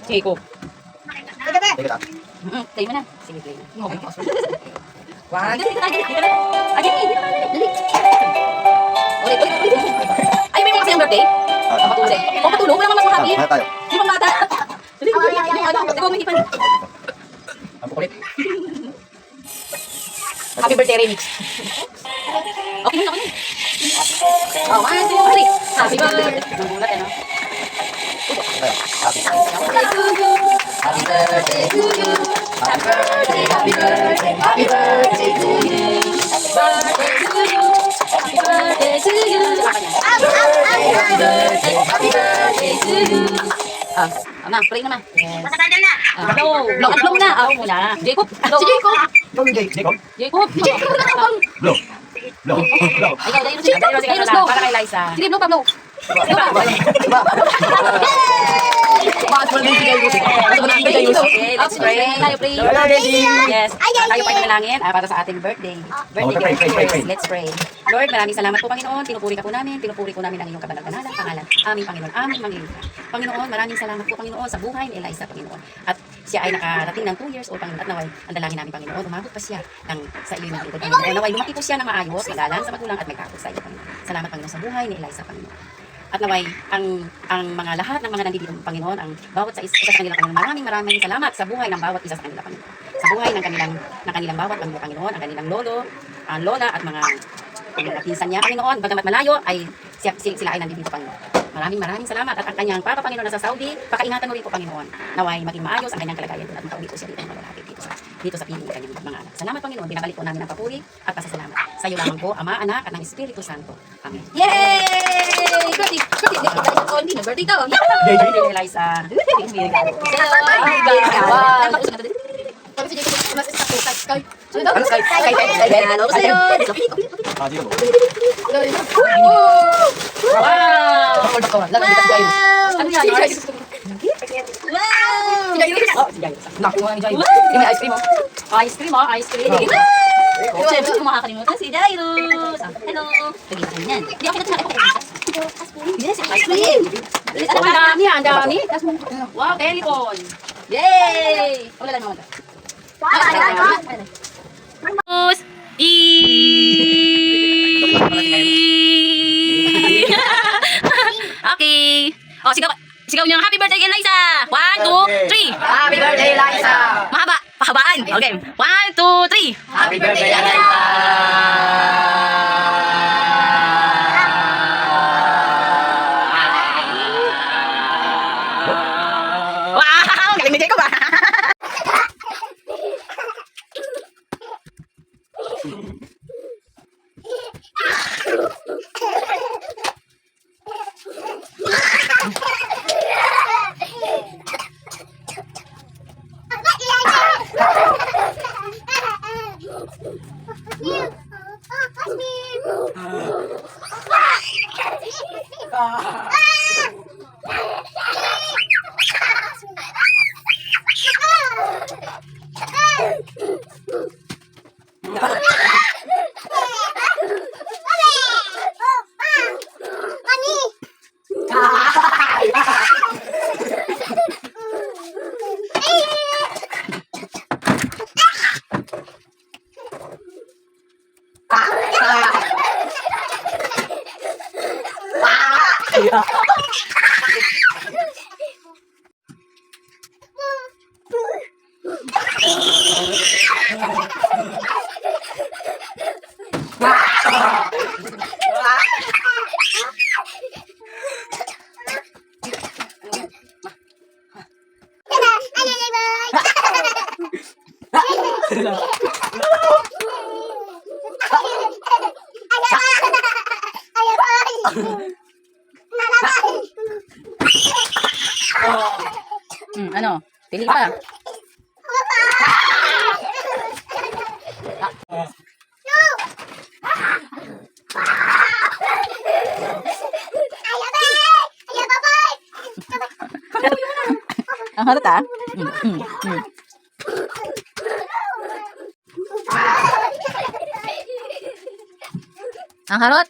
Jacob. Take it up. Play mo na. Sige, play na. One. Dali. Ulit. Ay, may mo kasi yung birthday? Papatulog. O, patulog. Wala nga mas happy. Tayo. Di ba bata? Dali, ikaw may ipan. Ang kukulit. Happy birthday remix. Okay na. Oh, 1, 2, 3. Happy birthday. Nagulat eh, no? Tayo. Happy. Happy birthday to you. Happy birthday, happy birthday, happy birthday to you. Birthday to you. Happy birthday to you. Happy birthday to you. Mama, pray naman. Yes. Blow na. Muna. Jacob. Si Jacob. Jacob. Blow. Blow. Blow. Ikaw, Dairos blow. Para kay Liza. Sige, blow pa, blow. Diba? Let's pray. Tayo pray. Yes. Tayo pa nanalangin para sa ating birthday. Birthday gift. Let's pray. Lord, maraming salamat po, Panginoon. Pinupuri ko namin ang iyong kabanal-banalang pangalan. Aming Panginoon, aming Panginoon. Panginoon, maraming salamat po, Panginoon, sa buhay ni Eliza, Panginoon. At siya ay nakarating ng 2 years old, Panginoon. At naway, ang dalangin namin, Panginoon, umabot pa siya sa iyo ng lingkod, Panginoon. Naway, lumaki po siya ng maayos, magalang sa magulang at may takot sa iyo, Panginoon. Salamat, Panginoon, sa buhay ni Eliza, Panginoon. At naway, ang mga lahat ng mga nandito, Panginoon, ang bawat sa isa sa kanila, Panginoon, maraming salamat sa buhay ng bawat isa sa kanila, Panginoon. Sa buhay ng kanilang bawat pamilya, Panginoon, ang kanilang lolo, lola at mga pinsan niya, Panginoon, bagamat malayo ay sila ay nandito, Panginoon. Maraming salamat at ang kanyang Papa, Panginoon, nasa Saudi, pakaingatan mo rin po, Panginoon. Naway maging maayos ang kanyang kalagayan at makauwi po siya dito dito sa piling ng kanyang mga anak. Salamat, Panginoon, binabalik po namin ang papuri at pasasalamat. Sa iyo lamang po, Ama, Anak at ng Espiritu Santo. Amen. Yay! Birthday! Hindi na birthday daw. Birthday, Eliza. Ice cream. Siyempre, kung makakalimutan si Jairus. Hello. Pag-iwan yan. Hindi ako natin yes, ice cream. Ang dami. Wow, telephone. Yay! Wala lang naman. Okay. Oh, sigaw niyo happy birthday, Eliza. 1, 2, 3. Happy birthday, Liza. Mahaba. Pahabaan. Okay. 1, 2, 3. Happy birthday, Liza. Wow! Galing ni Jacob, ah. Ano? Pili pa. Ang harot, ah. Ang harot.